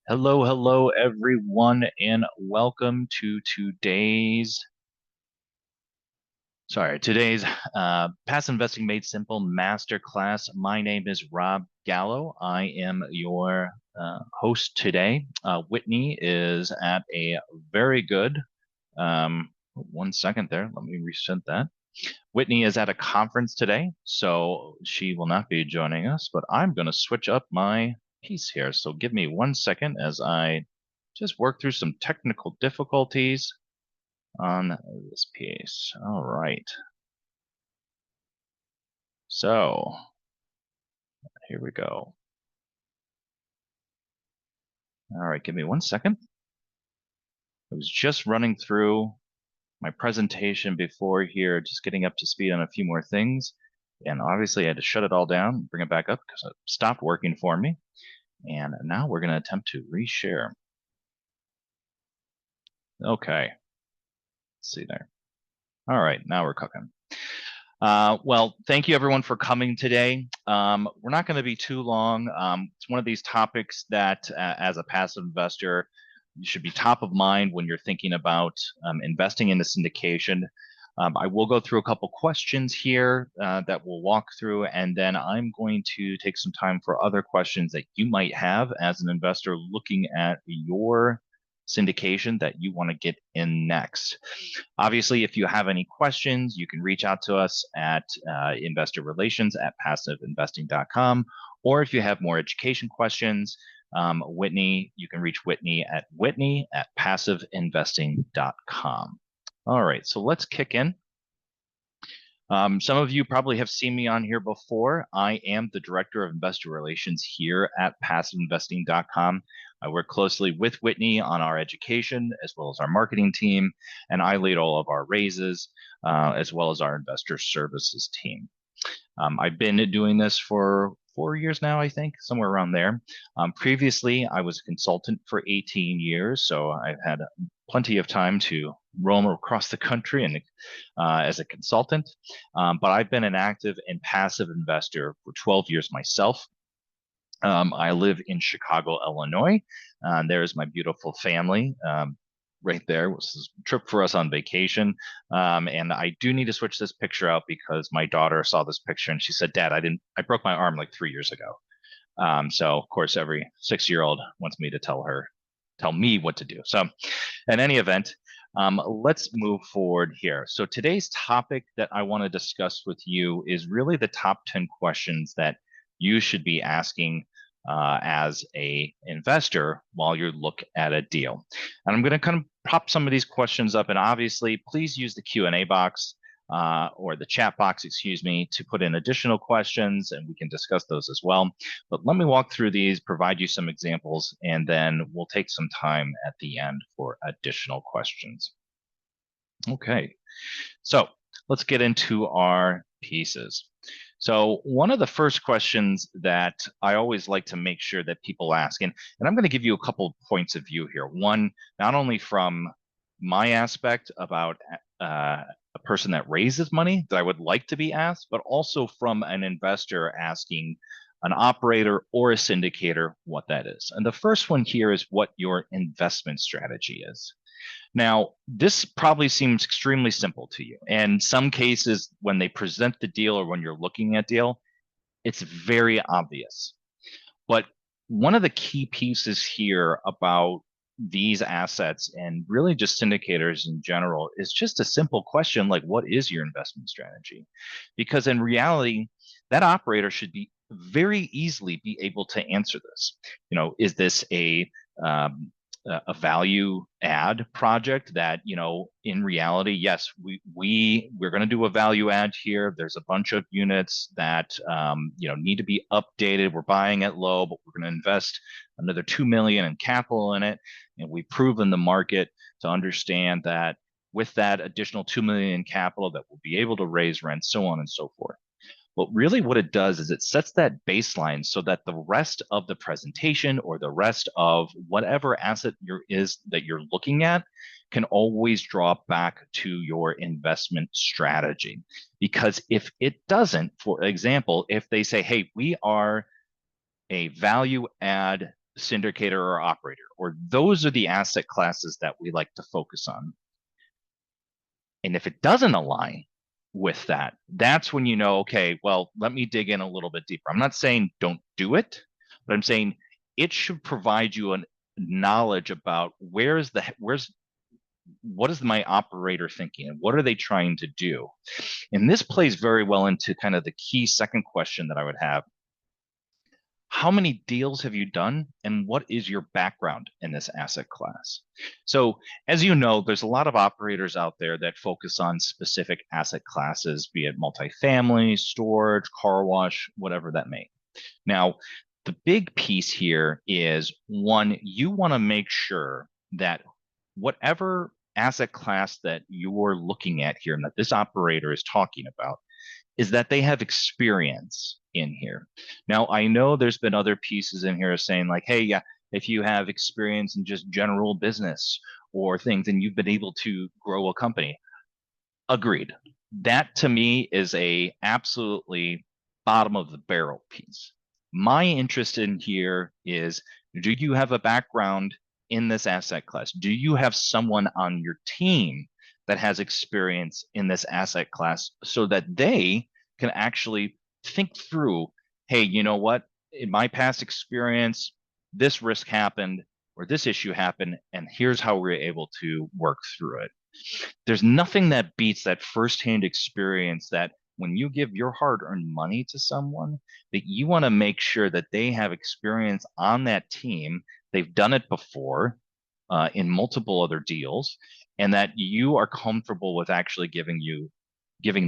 Hello, hello, everyone, and welcome to today's Passive Investing Made Simple Masterclass. My name is Rob Gallo. I am your host today. Whitney is at a very good, 1 second there, let me reset that. Whitney is at a conference today, so she will not be joining us, but I'm going to switch up my piece here. So give me 1 second as I just work through some technical difficulties on this piece. All right. So here we go. All right, give me 1 second. I was just running through my presentation before here, just getting up to speed on a few more things. And obviously I had to shut it all down and bring it back up because it stopped working for me. And now we're going to attempt to reshare. Okay, let's see there. All right, now we're cooking. Well, thank you everyone for coming today. We're not going to be too long. It's one of these topics that, as a passive investor, you should be top of mind when you're thinking about investing in the syndication. I will go through a couple questions here that we'll walk through, and then I'm going to take some time for other questions that you might have as an investor looking at your syndication that you want to get in next. Obviously, if you have any questions, you can reach out to us at investorrelations@passiveinvesting.com, or if you have more education questions, Whitney, you can reach Whitney@passiveinvesting.com. All right, so let's kick in. Some of you probably have seen me on here before. I am the Director of Investor Relations here at passiveinvesting.com. I work closely with Whitney on our education as well as our marketing team, and I lead all of our raises as well as our investor services team. I've been doing this for 4 years now, I think, somewhere around there. Previously, I was a consultant for 18 years, so I've had plenty of time to roam across the country and as a consultant. But I've been an active and passive investor for 12 years myself. I live in Chicago, Illinois. There's my beautiful family. Right there was a trip for us on vacation. And I do need to switch this picture out because my daughter saw this picture and she said, Dad, I broke my arm like 3 years ago. So of course, every 6-year-old wants me to tell me what to do. So in any event, let's move forward here. So today's topic that I want to discuss with you is really the top 10 questions that you should be asking as a investor while you look at a deal. And I'm going to kind of pop some of these questions up, and obviously please use the Q&A box or the chat box, excuse me, to put in additional questions, and we can discuss those as well. But let me walk through these, provide you some examples, and then we'll take some time at the end for additional questions. Okay, so let's get into our pieces. So one of the first questions that I always like to make sure that people ask, and I'm going to give you a couple of points of view here. One, not only from my aspect about a person that raises money that I would like to be asked, but also from an investor asking an operator or a syndicator what that is. And the first one here is what your investment strategy is. Now, this probably seems extremely simple to you. And some cases, when they present the deal or when you're looking at deal, it's very obvious. But one of the key pieces here about these assets and really just syndicators in general is just a simple question like, what is your investment strategy? Because in reality, that operator should be very easily be able to answer this. You know, is this a value add project that, you know, in reality, yes, we're going to do a value add here. There's a bunch of units that you know, need to be updated. We're buying it low, but we're going to invest another 2 million in capital in it, and we've proven the market to understand that with that additional 2 million in capital that we'll be able to raise rent, so on and so forth. But really what it does is it sets that baseline so that the rest of the presentation or the rest of whatever asset that you're looking at can always draw back to your investment strategy. Because if it doesn't, for example, if they say, hey, we are a value add syndicator or operator, or those are the asset classes that we like to focus on. And if it doesn't align with that, that's when you know, okay, well, let me dig in a little bit deeper. I'm not saying don't do it, but I'm saying it should provide you a knowledge about what is my operator thinking and what are they trying to do. And this plays very well into kind of the key second question that I would have. How many deals have you done and what is your background in this asset class? So, as you know, there's a lot of operators out there that focus on specific asset classes, be it multifamily, storage, car wash, whatever that may. Now, the big piece here is one, you want to make sure that whatever asset class that you're looking at here and that this operator is talking about is that they have experience in here. Now, I know there's been other pieces in here saying like, hey, yeah, if you have experience in just general business or things and you've been able to grow a company, agreed. That to me is a absolutely bottom of the barrel piece. My interest in here is, do you have a background in this asset class? Do you have someone on your team that has experience in this asset class so that they can actually think through, hey, you know what? In my past experience, this risk happened or this issue happened, and here's how we're able to work through it. There's nothing that beats that firsthand experience that when you give your hard-earned money to someone, that you want to make sure that they have experience on that team. They've done it before in multiple other deals, and that you are comfortable with actually giving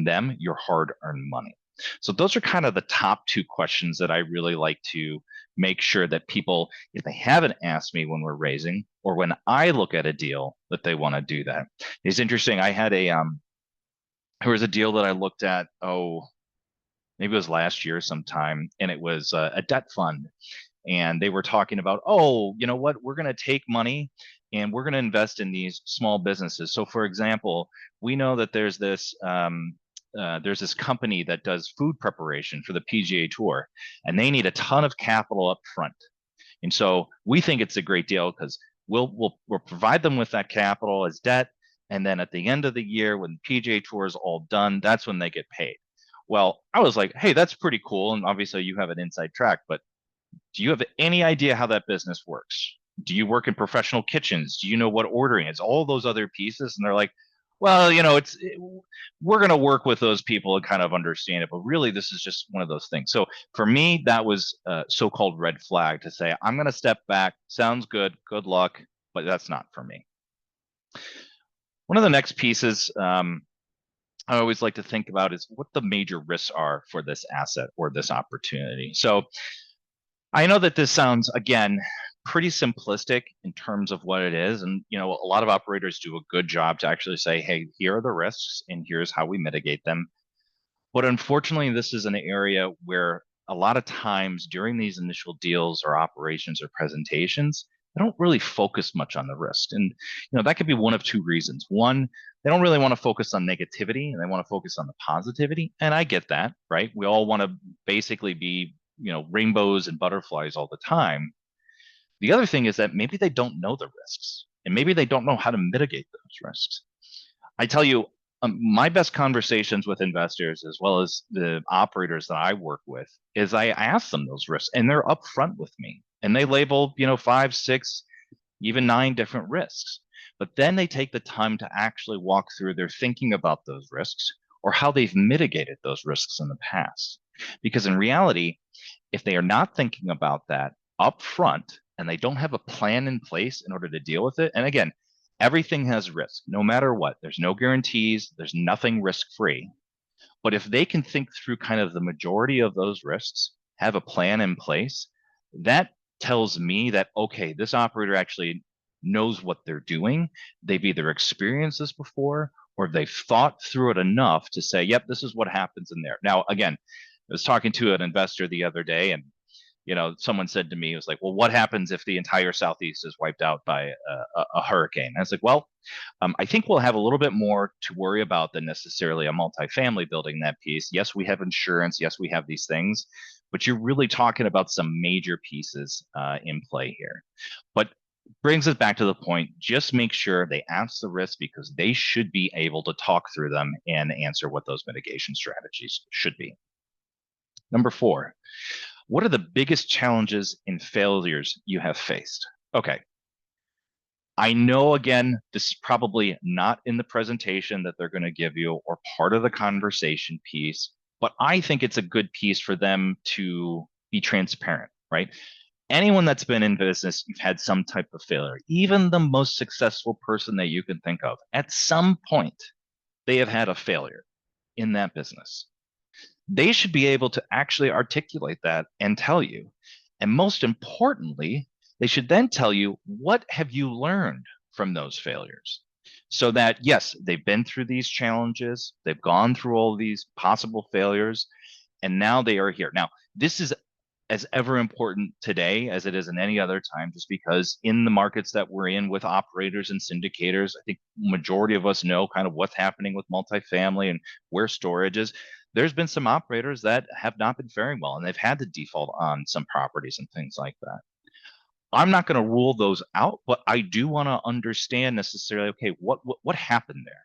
them your hard-earned money. So those are kind of the top two questions that I really like to make sure that people, if they haven't asked me when we're raising or when I look at a deal, that they want to do that. It's interesting. I had there was a deal that I looked at, maybe it was last year sometime, and it was a debt fund. And they were talking about, oh, you know what, we're going to take money and we're going to invest in these small businesses. So, for example, we know that there's this company that does food preparation for the PGA Tour, and they need a ton of capital up front. And so we think it's a great deal because we'll provide them with that capital as debt, and then at the end of the year, when the PGA Tour is all done, that's when they get paid. Well, I was like, hey, that's pretty cool, and obviously you have an inside track, but do you have any idea how that business works? Do you work in professional kitchens? Do you know what ordering is? All those other pieces, and they're like, well, we're going to work with those people and kind of understand it, but really this is just one of those things. So for me, that was a so-called red flag to say, I'm going to step back. Sounds good luck, but that's not for me. One of the next pieces I always like to think about is what the major risks are for this asset or this opportunity. So I know that this sounds, again, pretty simplistic in terms of what it is. And, a lot of operators do a good job to actually say, hey, here are the risks and here's how we mitigate them. But unfortunately, this is an area where a lot of times during these initial deals or operations or presentations, they don't really focus much on the risk. And, that could be one of two reasons. One, they don't really want to focus on negativity and they want to focus on the positivity. And I get that, right? We all want to basically be rainbows and butterflies all the time. The other thing is that maybe they don't know the risks and maybe they don't know how to mitigate those risks. I tell you, my best conversations with investors as well as the operators that I work with is I ask them those risks and they're upfront with me and they label, 5, 6, even 9 different risks. But then they take the time to actually walk through their thinking about those risks or how they've mitigated those risks in the past. Because in reality, if they are not thinking about that up front and they don't have a plan in place in order to deal with it, and again, everything has risk, no matter what. There's no guarantees, there's nothing risk-free. But if they can think through kind of the majority of those risks, have a plan in place, that tells me that, okay, this operator actually knows what they're doing. They've either experienced this before or they've thought through it enough to say, yep, this is what happens in there. Now, again, I was talking to an investor the other day and someone said to me, it was like, well, what happens if the entire Southeast is wiped out by a hurricane? And I was like, well, I think we'll have a little bit more to worry about than necessarily a multifamily building that piece. Yes, we have insurance. Yes, we have these things. but you're really talking about some major pieces in play here. But brings us back to the point, just make sure they ask the risk because they should be able to talk through them and answer what those mitigation strategies should be. Number 4, what are the biggest challenges and failures you have faced? Okay. I know, again, this is probably not in the presentation that they're going to give you or part of the conversation piece, but I think it's a good piece for them to be transparent, right? Anyone that's been in business, you've had some type of failure. Even the most successful person that you can think of, at some point, they have had a failure in that business. They should be able to actually articulate that and tell you. And most importantly, they should then tell you, what have you learned from those failures? So that, yes, they've been through these challenges, they've gone through all these possible failures, and now they are here. Now, this is as ever important today as it is in any other time, just because in the markets that we're in with operators and syndicators, I think majority of us know kind of what's happening with multifamily and where storage is. There's been some operators that have not been faring well, and they've had to default on some properties and things like that. I'm not going to rule those out, but I do want to understand necessarily, okay, what happened there?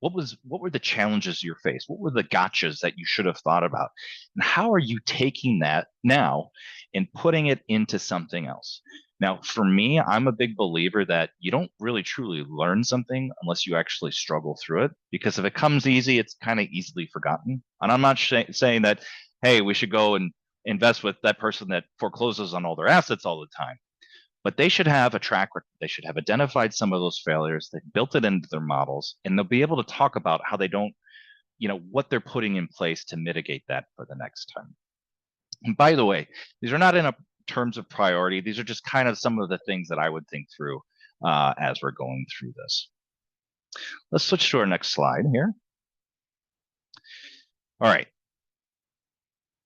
What were the challenges you faced? What were the gotchas that you should have thought about? And how are you taking that now and putting it into something else? Now, for me, I'm a big believer that you don't really truly learn something unless you actually struggle through it. Because if it comes easy, it's kind of easily forgotten. And I'm not saying that, hey, we should go and invest with that person that forecloses on all their assets all the time, but they should have a track record. They should have identified some of those failures. They built it into their models, and they'll be able to talk about how they don't, what they're putting in place to mitigate that for the next time. And by the way, these are not in terms of priority. These are just kind of some of the things that I would think through as we're going through this. Let's switch to our next slide here. All right.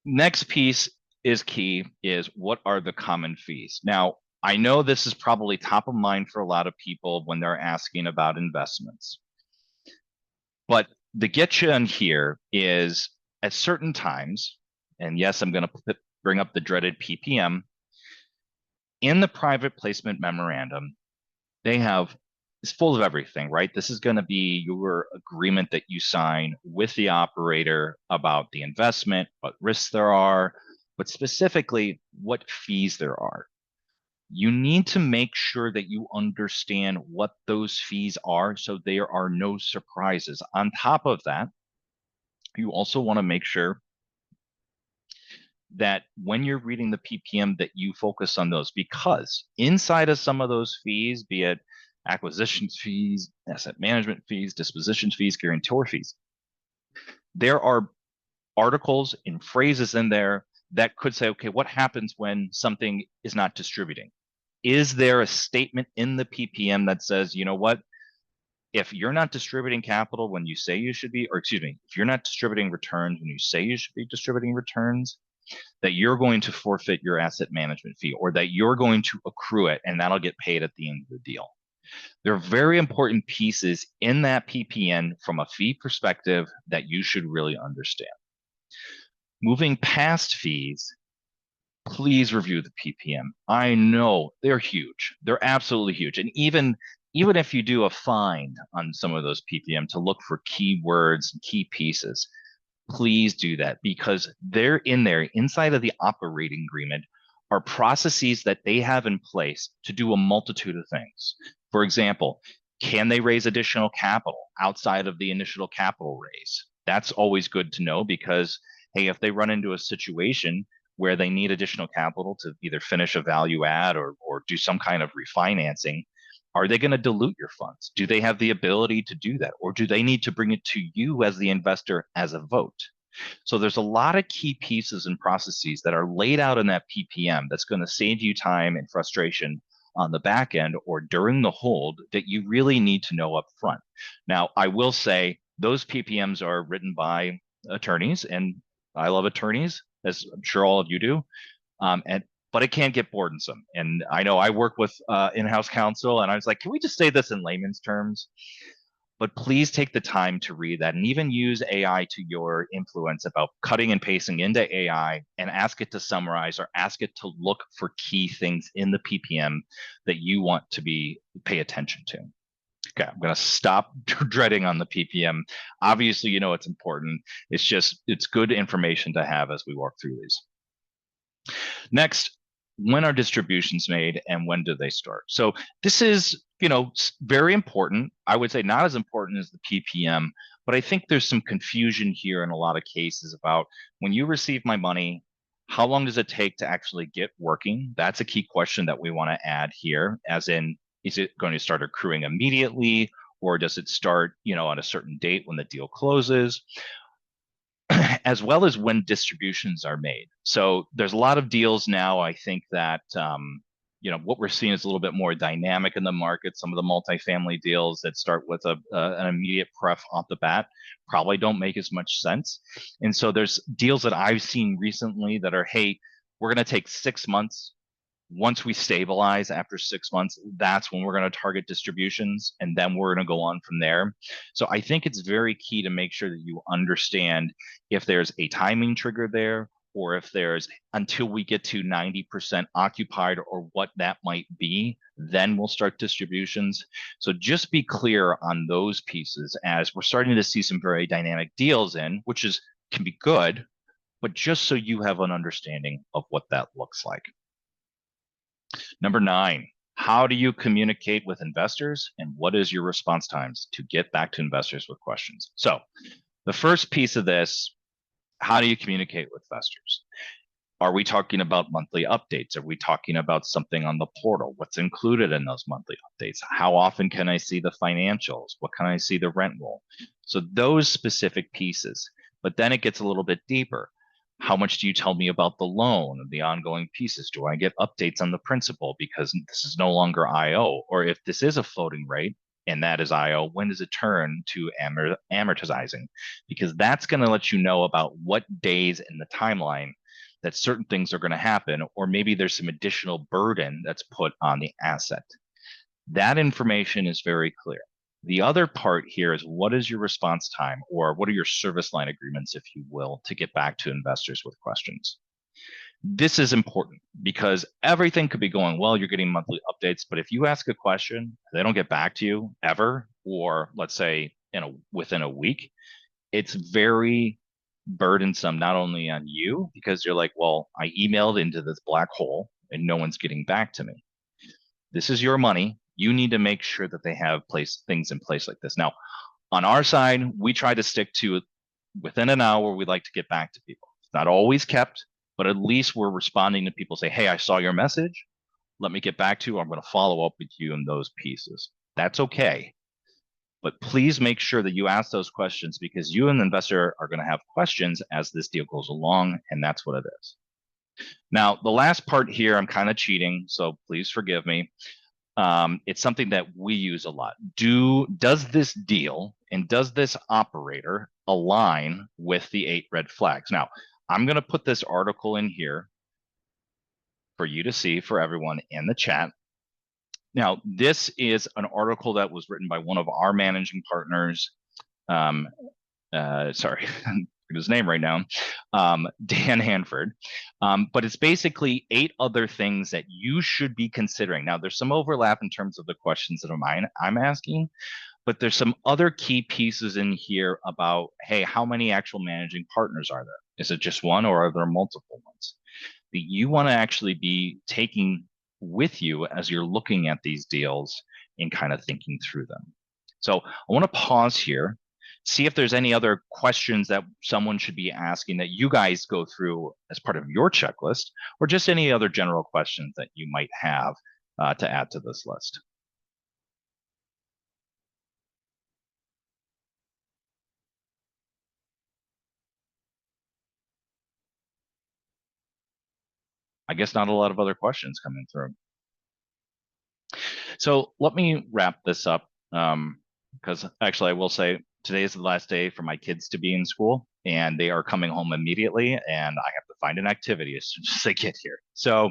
Next piece is key, is what are the common fees? Now, I know this is probably top of mind for a lot of people when they're asking about investments. But the get you in here is at certain times, and yes, I'm going to bring up the dreaded PPM. In the private placement memorandum, it's full of everything, right? This is going to be your agreement that you sign with the operator about the investment, what risks there are, but specifically what fees there are. You need to make sure that you understand what those fees are so there are no surprises. On top of that, you also want to make sure that when you're reading the PPM that you focus on those, because inside of some of those fees, be it acquisition fees, asset management fees, disposition fees, guarantor fees, there are articles and phrases in there that could say, okay, what happens when something is not distributing? Is there a statement in the PPM that says, you know what, if you're not distributing capital when you say you should be, or excuse me, if you're not distributing returns when you say you should be distributing returns, that you're going to forfeit your asset management fee, or that you're going to accrue it and that'll get paid at the end of the deal. There are very important pieces in that PPN from a fee perspective that you should really understand. Moving past fees, please review the PPM. I know they're huge. They're absolutely huge. And even if you do a find on some of those PPM to look for keywords and key pieces, please do that, because they're in there inside of the operating agreement are processes that they have in place to do a multitude of things. For example, can they raise additional capital outside of the initial capital raise? That's always good to know, because, hey, if they run into a situation where they need additional capital to either finish a value add or do some kind of refinancing, are they going to dilute your funds? Do they have the ability to do that? Or do they need to bring it to you as the investor as a vote? So there's a lot of key pieces and processes that are laid out in that PPM that's going to save you time and frustration on the back end or during the hold that you really need to know up front. Now, I will say those PPMs are written by attorneys, and I love attorneys, as I'm sure all of you do. But it can get burdensome. And I know I work with in-house counsel, and I was like, can we just say this in layman's terms? but please take the time to read that and even use AI to your influence about cutting and pasting into AI and ask it to summarize or ask it to look for key things in the PPM that you want to pay attention to. Okay, I'm going to stop dreading on the PPM. Obviously, you know it's important. It's good information to have as we work through these. Next, when are distributions made and when do they start? So this is, very important. I would say not as important as the PPM, but I think there's some confusion here in a lot of cases about when you receive my money, how long does it take to actually get working? That's a key question that we want to add here, as in, is it going to start accruing immediately, or does it start, on a certain date when the deal closes? As well as when distributions are made. So there's a lot of deals now. I think that what we're seeing is a little bit more dynamic in the market. Some of the multifamily deals that start with an immediate pref off the bat probably don't make as much sense. And so there's deals that I've seen recently that are, hey, we're going to take 6 months. Once we stabilize after 6 months, that's when we're going to target distributions, and then we're going to go on from there. So I think it's very key to make sure that you understand if there's a timing trigger there, or if there's until we get to 90% occupied or what that might be, then we'll start distributions. So just be clear on those pieces, as we're starting to see some very dynamic deals in, which can be good, but just so you have an understanding of what that looks like. Number 9, how do you communicate with investors, and what is your response times to get back to investors with questions? So the first piece of this, how do you communicate with investors? Are we talking about monthly updates? Are we talking about something on the portal? What's included in those monthly updates? How often can I see the financials? What can I see the rent roll? So those specific pieces, but then it gets a little bit deeper. How much do you tell me about the loan and the ongoing pieces? Do I get updates on the principal because this is no longer IO? Or if this is a floating rate and that is IO, when does it turn to amortizing? Because that's going to let you know about what days in the timeline that certain things are going to happen, or maybe there's some additional burden that's put on the asset. That information is very clear. The other part here is, what is your response time, or what are your service line agreements, if you will, to get back to investors with questions? This is important because everything could be going well. You're getting monthly updates, but if you ask a question, they don't get back to you ever, or let's say within a week, it's very burdensome, not only on you, because you're like, well, I emailed into this black hole and no one's getting back to me. This is your money. You need to make sure that they have things in place like this. Now, on our side, we try to stick to within an hour. We'd like to get back to people. It's not always kept, but at least we're responding to people, say, hey, I saw your message. Let me get back to you. I'm going to follow up with you in those pieces. That's okay. But please make sure that you ask those questions, because you and the investor are going to have questions as this deal goes along, and that's what it is. Now, the last part here, I'm kind of cheating, so please forgive me. It's something that we use a lot. Does this deal and does this operator align with the 8 red flags? Now, I'm going to put this article in here for you to see, for everyone in the chat. Now, this is an article that was written by one of our managing partners. Sorry, his name right now, Dan Handford. But it's basically 8 other things that you should be considering. Now, there's some overlap in terms of the questions that I'm asking, but there's some other key pieces in here about, hey, how many actual managing partners are there? Is it just one, or are there multiple ones that you want to actually be taking with you as you're looking at these deals and kind of thinking through them? So I want to pause here, see if there's any other questions that someone should be asking that you guys go through as part of your checklist, or just any other general questions that you might have to add to this list. I guess not a lot of other questions coming through. So let me wrap this up, because actually I will say today is the last day for my kids to be in school, and they are coming home immediately, and I have to find an activity as soon as they get here. So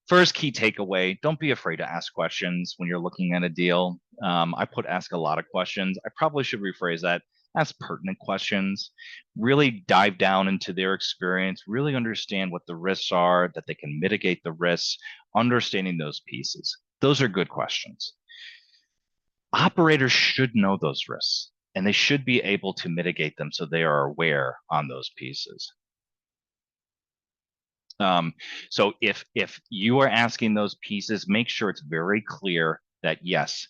First key takeaway, don't be afraid to ask questions when you're looking at a deal. I put ask a lot of questions. I probably should rephrase that. Ask pertinent questions. Really dive down into their experience. Really understand what the risks are, that they can mitigate the risks, understanding those pieces. Those are good questions. Operators should know those risks and they should be able to mitigate them so they are aware on those pieces. So if you are asking those pieces, make sure it's very clear that yes,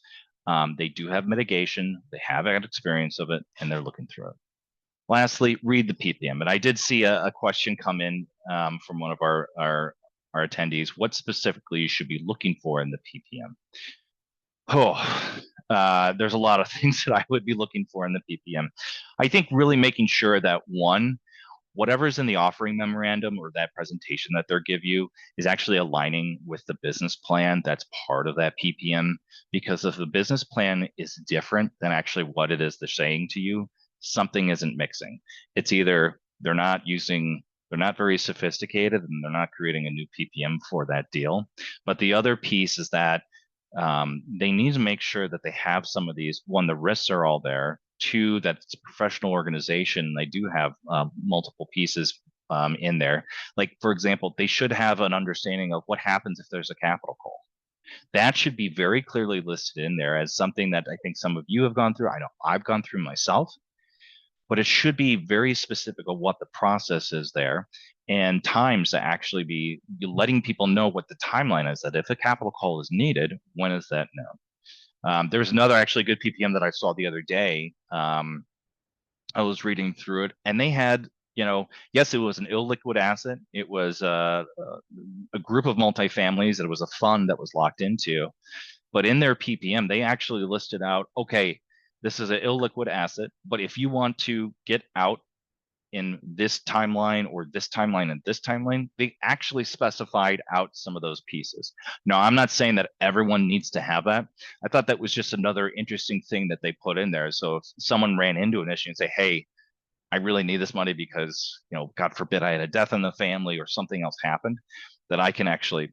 they do have mitigation, they have had experience of it, and they're looking through it. Lastly, read the PPM. And I did see a question come in from one of our attendees. What specifically you should be looking for in the PPM? There's a lot of things that I would be looking for in the PPM. I think really making sure that one, whatever's in the offering memorandum or that presentation that they're give you is actually aligning with the business plan that's part of that PPM. Because if the business plan is different than actually what it is they're saying to you, something isn't mixing. It's either they're not very sophisticated and they're not creating a new PPM for that deal. But the other piece is that they need to make sure that they have some of these. One, the risks are all there. Two, that it's a professional organization. They do have multiple pieces in there. Like, for example, they should have an understanding of what happens if there's a capital call. That should be very clearly listed in there as something that I think some of you have gone through. I know I've gone through myself, but it should be very specific of what the process is there and times to actually be letting people know what the timeline is, that if a capital call is needed, when is that known? There's another actually good PPM that I saw the other day. I was reading through it, and they had, yes, it was an illiquid asset. It was a group of multifamilies. It was a fund that was locked into, but in their PPM, they actually listed out, okay, this is an illiquid asset, but if you want to get out in this timeline or this timeline and this timeline, they actually specified out some of those pieces. Now, I'm not saying that everyone needs to have that. I thought that was just another interesting thing that they put in there. So if someone ran into an issue and say, hey, I really need this money because, God forbid I had a death in the family or something else happened, that I can actually,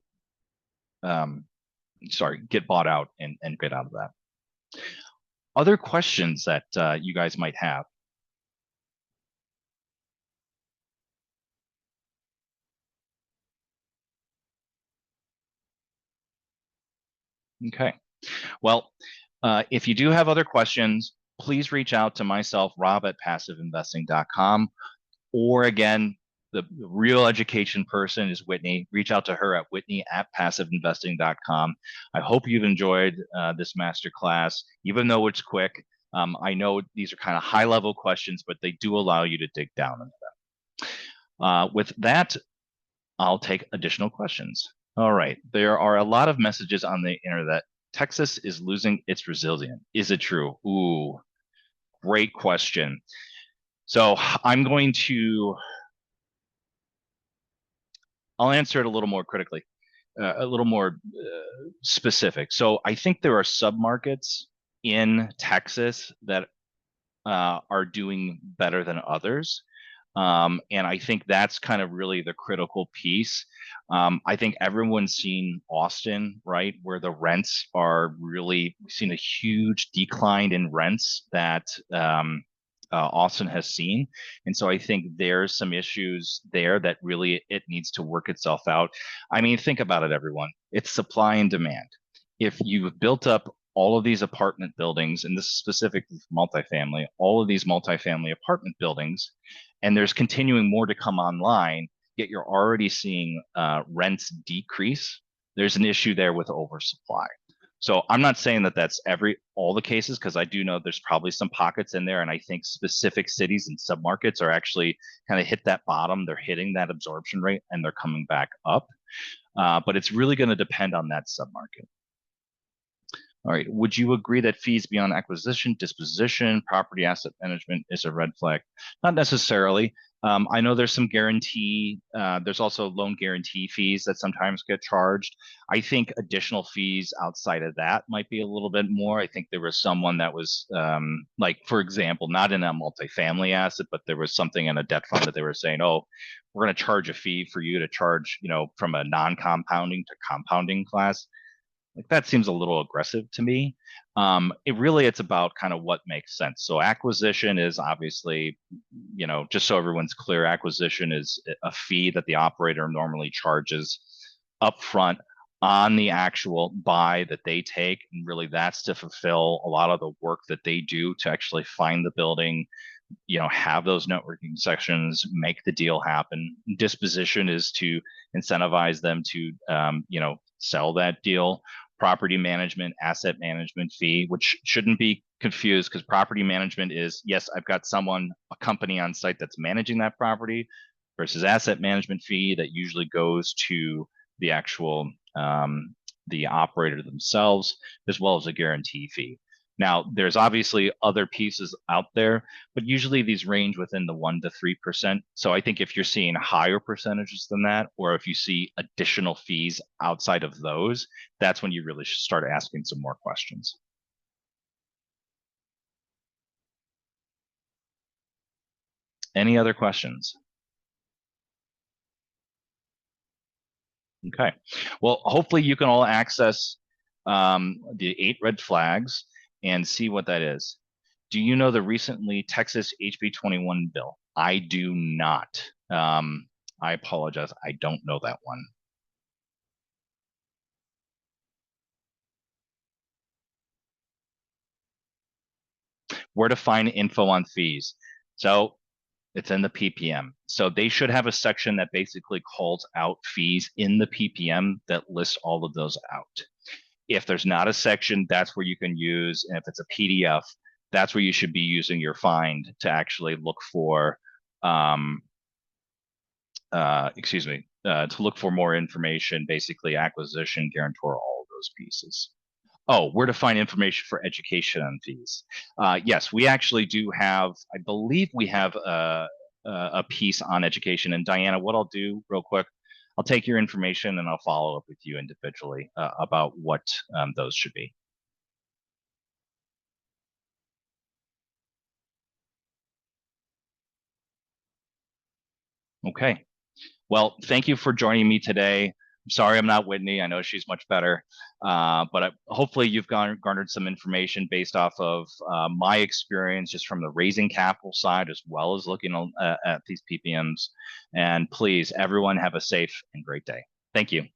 get bought out and get out of that. Other questions that you guys might have? Okay. Well, if you do have other questions, please reach out to myself, Rob at passiveinvesting.com. Or again, the real education person is Whitney. Reach out to her at Whitney at passiveinvesting.com. I hope you've enjoyed this masterclass, even though it's quick. I know these are kind of high level questions, but they do allow you to dig down into them. With that, I'll take additional questions. All right. There are a lot of messages on the internet. Texas is losing its resilience. Is it true? Ooh, great question. So I'll answer it a little more critically, a little more specific. So I think there are submarkets in Texas that are doing better than others. And I think that's kind of really the critical piece. I think everyone's seen Austin, right, where the rents are really, we've seen a huge decline in rents that Austin has seen. And so I think there's some issues there that really it needs to work itself out. I mean, think about it, everyone. It's supply and demand. If you've built up all of these apartment buildings, and this is specifically for multifamily, all of these multifamily apartment buildings, and there's continuing more to come online, yet you're already seeing rents decrease, there's an issue there with oversupply. So I'm not saying that that's all the cases, because I do know there's probably some pockets in there, and I think specific cities and submarkets are actually kind of hit that bottom. They're hitting that absorption rate, and they're coming back up. But it's really going to depend on that submarket. All right. Would you agree that fees beyond acquisition, disposition, property asset management is a red flag? Not necessarily. I know there's some guarantee. There's also loan guarantee fees that sometimes get charged. I think additional fees outside of that might be a little bit more. I think there was someone that was like, for example, not in a multifamily asset, but there was something in a debt fund that they were saying, oh, we're going to charge a fee for you to charge, from a non-compounding to compounding class. Like that seems a little aggressive to me. It's about kind of what makes sense. So acquisition is obviously, just so everyone's clear, acquisition is a fee that the operator normally charges upfront on the actual buy that they take. And really that's to fulfill a lot of the work that they do to actually find the building, have those networking sections, make the deal happen. Disposition is to incentivize them to, sell that deal. Property management, asset management fee, which shouldn't be confused because property management is, yes, I've got a company on site that's managing that property versus asset management fee that usually goes to the actual, the operator themselves, as well as a guarantee fee. Now, there's obviously other pieces out there, but usually these range within the 1 to 3%. So I think if you're seeing higher percentages than that, or if you see additional fees outside of those, that's when you really should start asking some more questions. Any other questions? Okay. Well, hopefully you can all access the 8 red flags and see what that is. Do you know the recently Texas HB 21 bill? I do not. I apologize. I don't know that one. Where to find info on fees. So it's in the PPM. So they should have a section that basically calls out fees in the PPM that lists all of those out. If there's not a section, that's where you can use, and if it's a PDF, that's where you should be using your find to actually look for, to look for more information, basically acquisition, guarantor, all of those pieces. Oh, where to find information for education on fees. Yes, we actually do have, I believe we have a piece on education. And Diana, what I'll do real quick, I'll take your information and I'll follow up with you individually about what those should be. Okay. Well, thank you for joining me today. I'm sorry I'm not Whitney. I know she's much better. Hopefully you've garnered some information based off of my experience just from the raising capital side, as well as looking at these PPMs. And please, everyone have a safe and great day. Thank you.